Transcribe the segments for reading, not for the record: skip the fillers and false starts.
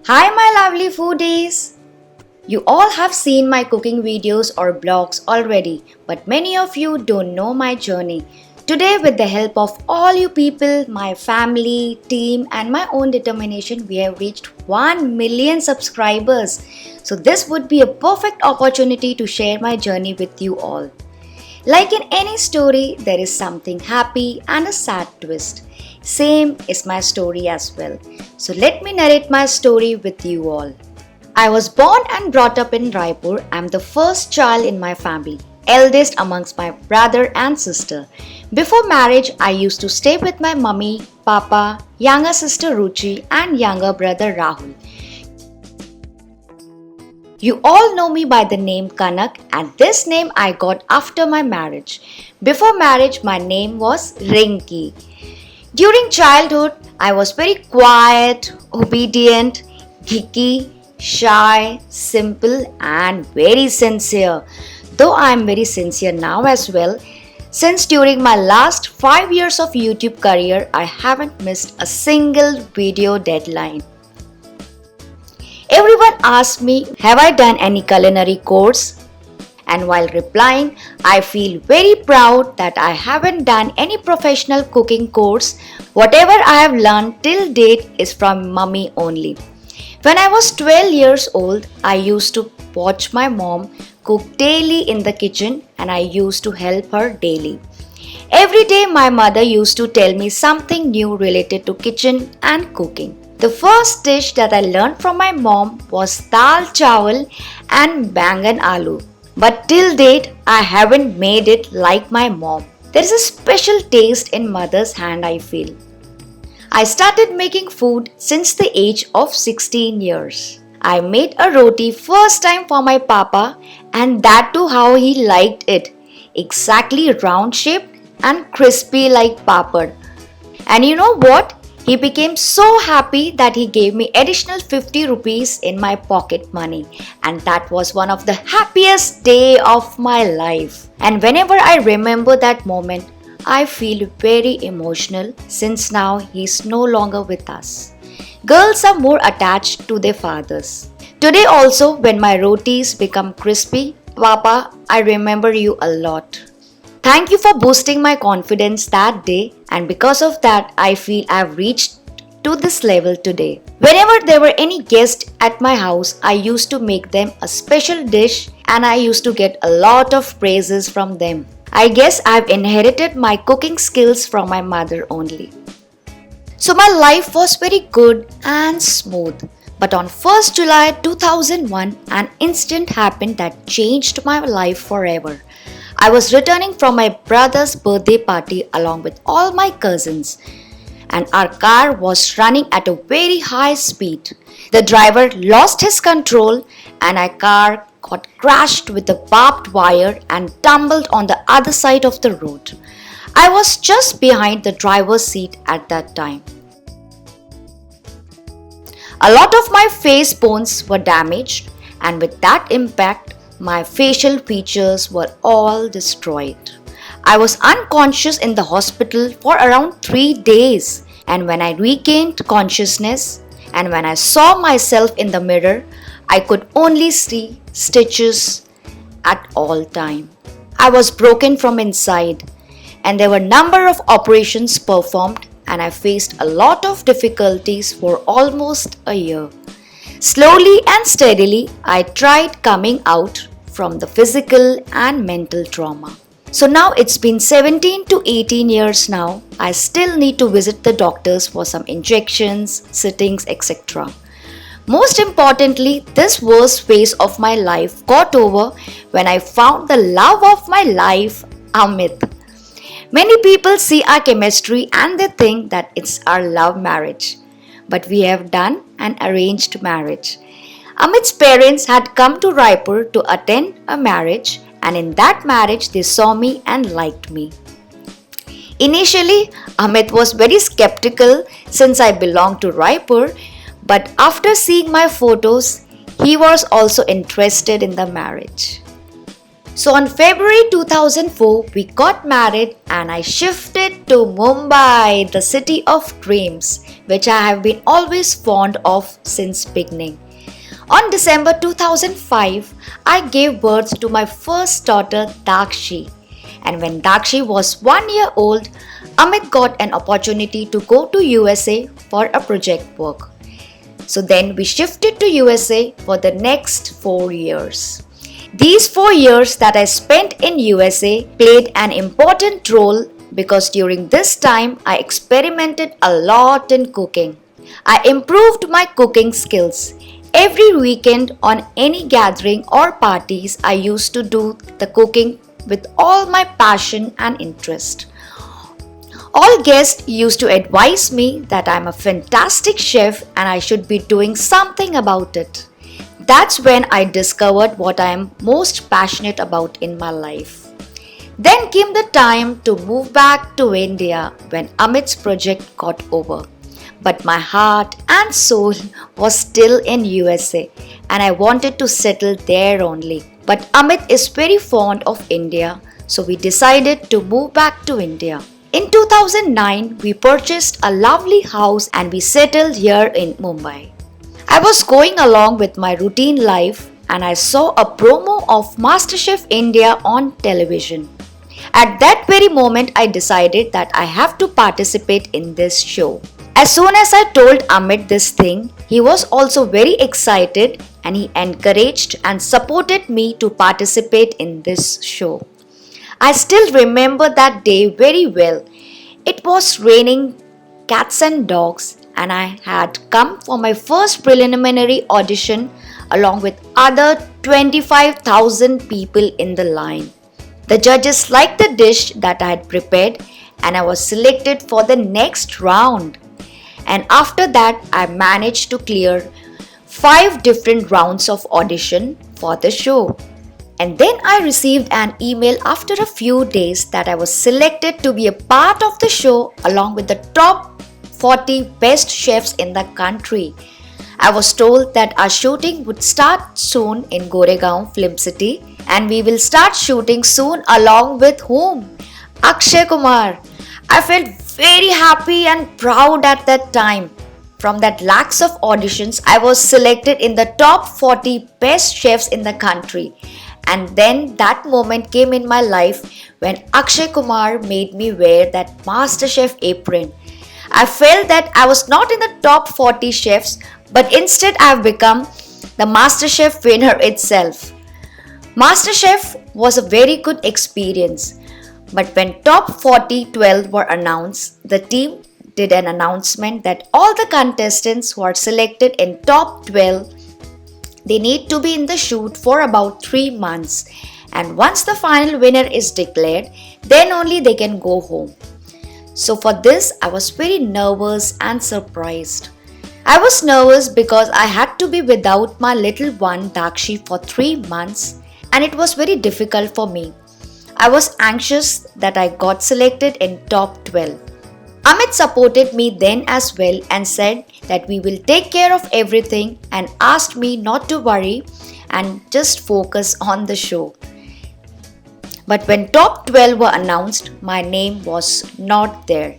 Hi my lovely foodies! You all have seen my cooking videos or blogs already, but many of you don't know my journey. Today, with the help of all you people, my family, team and my own determination, we have reached 1 million subscribers. So this would be a perfect opportunity to share my journey with you all. Like in any story, there is something happy and a sad twist. Same is my story as well. So let me narrate my story with you all. I was born and brought up in Raipur. I'm the first child in my family, eldest amongst my brother and sister. Before marriage, I used to stay with my mummy, papa, younger sister Ruchi and younger brother Rahul. You all know me by the name Kanak, and this name I got after my marriage. Before marriage, my name was Rinki. During childhood, I was very quiet, obedient, geeky, shy, simple and very sincere. Though I am very sincere now as well, since during my last 5 years of YouTube career, I haven't missed a single video deadline. Everyone asks me, have I done any culinary course? And while replying, I feel very proud that I haven't done any professional cooking course. Whatever I have learned till date is from mummy only. When I was 12 years old, I used to watch my mom cook daily in the kitchen and I used to help her daily. Every day my mother used to tell me something new related to kitchen and cooking. The first dish that I learned from my mom was dal chawal and bangan aloo. But till date, I haven't made it like my mom. There is a special taste in mother's hand, I feel. I started making food since the age of 16 years. I made a roti first time for my papa and that too how he liked it. Exactly round shaped and crispy like papad. And you know what? He became so happy that he gave me additional 50 rupees in my pocket money, and that was one of the happiest day of my life. And whenever I remember that moment, I feel very emotional since now he's no longer with us. Girls are more attached to their fathers. Today also when my rotis become crispy, Papa, I remember you a lot. Thank you for boosting my confidence that day, and because of that I feel I've reached to this level today. Whenever there were any guests at my house, I used to make them a special dish and I used to get a lot of praises from them. I guess I've inherited my cooking skills from my mother only. So my life was very good and smooth. But on 1st July 2001, an incident happened that changed my life forever. I was returning from my brother's birthday party along with all my cousins, and our car was running at a very high speed. The driver lost his control and our car got crashed with a barbed wire and tumbled on the other side of the road. I was just behind the driver's seat at that time. A lot of my face bones were damaged, and with that impact, my facial features were all destroyed. I was unconscious in the hospital for around 3 days, and when I regained consciousness and when I saw myself in the mirror, I could only see stitches at all time. I was broken from inside, and there were a number of operations performed, and I faced a lot of difficulties for almost a year. Slowly and steadily, I tried coming out from the physical and mental trauma. So now it's been 17 to 18 years now. I still need to visit the doctors for some injections, sittings, etc. Most importantly, this worst phase of my life got over when I found the love of my life, Amit. Many people see our chemistry and they think that it's our love marriage. But we have done an arranged marriage. Amit's parents had come to Raipur to attend a marriage, and in that marriage they saw me and liked me. Initially, Amit was very skeptical since I belonged to Raipur, but after seeing my photos, he was also interested in the marriage. So on February 2004, we got married and I shifted to Mumbai, the city of dreams, which I have been always fond of since beginning. On December 2005, I gave birth to my first daughter Dakshi. And when Dakshi was 1 year old, Amit got an opportunity to go to USA for a project work. So then we shifted to USA for the next 4 years. These 4 years that I spent in USA played an important role because during this time I experimented a lot in cooking. I improved my cooking skills. Every weekend on any gathering or parties, I used to do the cooking with all my passion and interest. All guests used to advise me that I'm a fantastic chef and I should be doing something about it. That's when I discovered what I am most passionate about in my life. Then came the time to move back to India when Amit's project got over. But my heart and soul was still in USA and I wanted to settle there only. But Amit is very fond of India, so we decided to move back to India. In 2009, we purchased a lovely house and we settled here in Mumbai. I was going along with my routine life and I saw a promo of MasterChef India on television. At that very moment, I decided that I have to participate in this show. As soon as I told Amit this thing, he was also very excited and he encouraged and supported me to participate in this show. I still remember that day very well. It was raining cats and dogs and I had come for my first preliminary audition along with other 25,000 people in the line. The judges liked the dish that I had prepared and I was selected for the next round. And after that, I managed to clear 5 different rounds of audition for the show. And then I received an email after a few days that I was selected to be a part of the show along with the top 40 best chefs in the country. I was told that our shooting would start soon in Goregaon Film City and we will start shooting soon along with whom? Akshay Kumar. I felt very happy and proud at that time. From that lakhs of auditions, I was selected in the top 40 best chefs in the country. And then that moment came in my life when Akshay Kumar made me wear that MasterChef apron. I felt that I was not in the top 40 chefs, but instead I have become the MasterChef winner itself. MasterChef was a very good experience. But when top 12 were announced, the team did an announcement that all the contestants who are selected in top 12, they need to be in the shoot for about 3 months. And once the final winner is declared, then only they can go home. So for this, I was very nervous and surprised. I was nervous because I had to be without my little one Dakshi for 3 months and it was very difficult for me. I was anxious that I got selected in top 12. Amit supported me then as well and said that we will take care of everything and asked me not to worry and just focus on the show. But when top 12 were announced, my name was not there.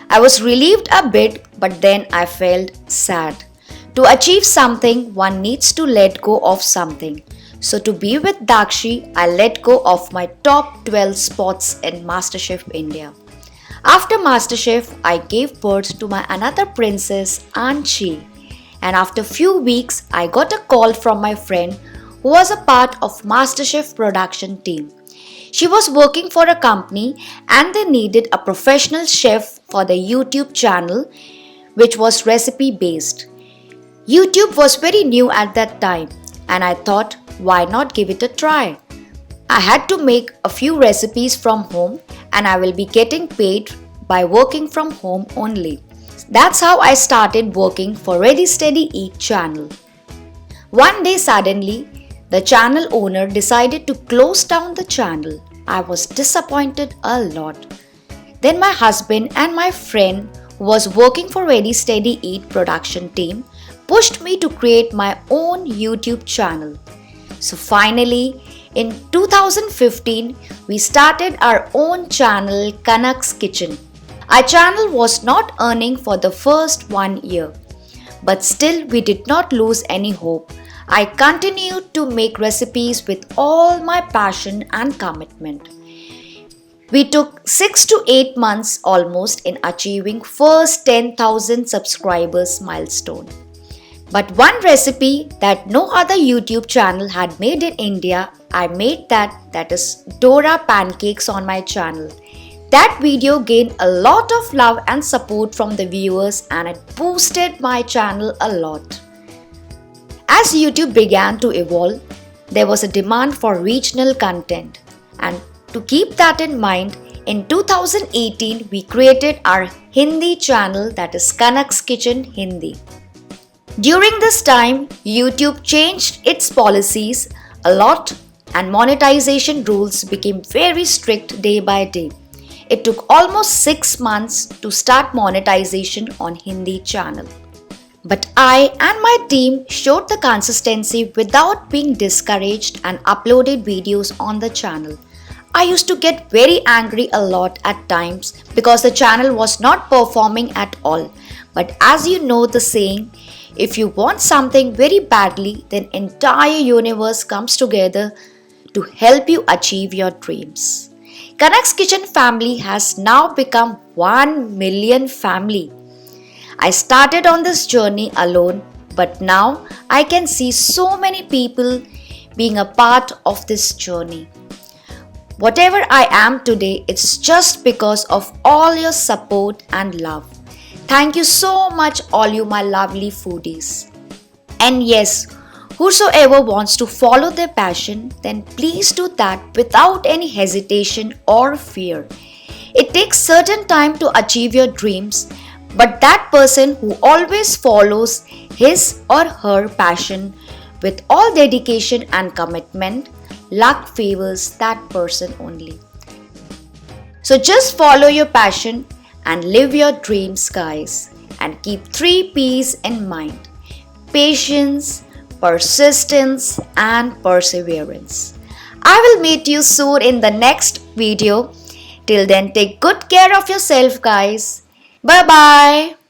I was relieved a bit, but then I felt sad. To achieve something, one needs to let go of something. So to be with Dakshi, I let go of my top 12 spots in MasterChef India. After MasterChef, I gave birth to my another princess, Anchi. And after few weeks, I got a call from my friend who was a part of MasterChef production team. She was working for a company and they needed a professional chef for the YouTube channel, which was recipe based. YouTube was very new at that time and I thought, why not give it a try? I had to make a few recipes from home and I will be getting paid by working from home only. That's how I started working for Ready Steady Eat channel. One day suddenly, the channel owner decided to close down the channel. I was disappointed a lot. Then my husband and my friend who was working for Ready Steady Eat production team pushed me to create my own YouTube channel. So finally, In 2015, we started our own channel, Kanaks Kitchen. Our channel was not earning for the first 1 year, but still we did not lose any hope. I continued to make recipes with all my passion and commitment. We took 6 to 8 months almost in achieving first 10,000 subscribers milestone. But one recipe that no other YouTube channel had made in India, I made that is Dora pancakes on my channel. That video gained a lot of love and support from the viewers and it boosted my channel a lot. As YouTube began to evolve, there was a demand for regional content, and to keep that in mind, in 2018 we created our Hindi channel, that is Kanaks Kitchen Hindi. During this time, YouTube changed its policies a lot and monetization rules became very strict day by day. It took almost 6 months to start monetization on Hindi channel. But I and my team showed the consistency without being discouraged and uploaded videos on the channel. I used to get very angry a lot at times because the channel was not performing at all. But as you know the saying, if you want something very badly, then entire universe comes together to help you achieve your dreams. Kanaks Kitchen family has now become 1 million family. I started on this journey alone, but now I can see so many people being a part of this journey. Whatever I am today, it's just because of all your support and love. Thank you so much, all you my lovely foodies. And yes, whosoever wants to follow their passion, then please do that without any hesitation or fear. It takes certain time to achieve your dreams, but that person who always follows his or her passion with all dedication and commitment, luck favors that person only. So just follow your passion and live your dreams, guys. And keep 3 P's in mind: patience, persistence, and perseverance. I will meet you soon in the next video. Till then, take good care of yourself, guys. Bye bye.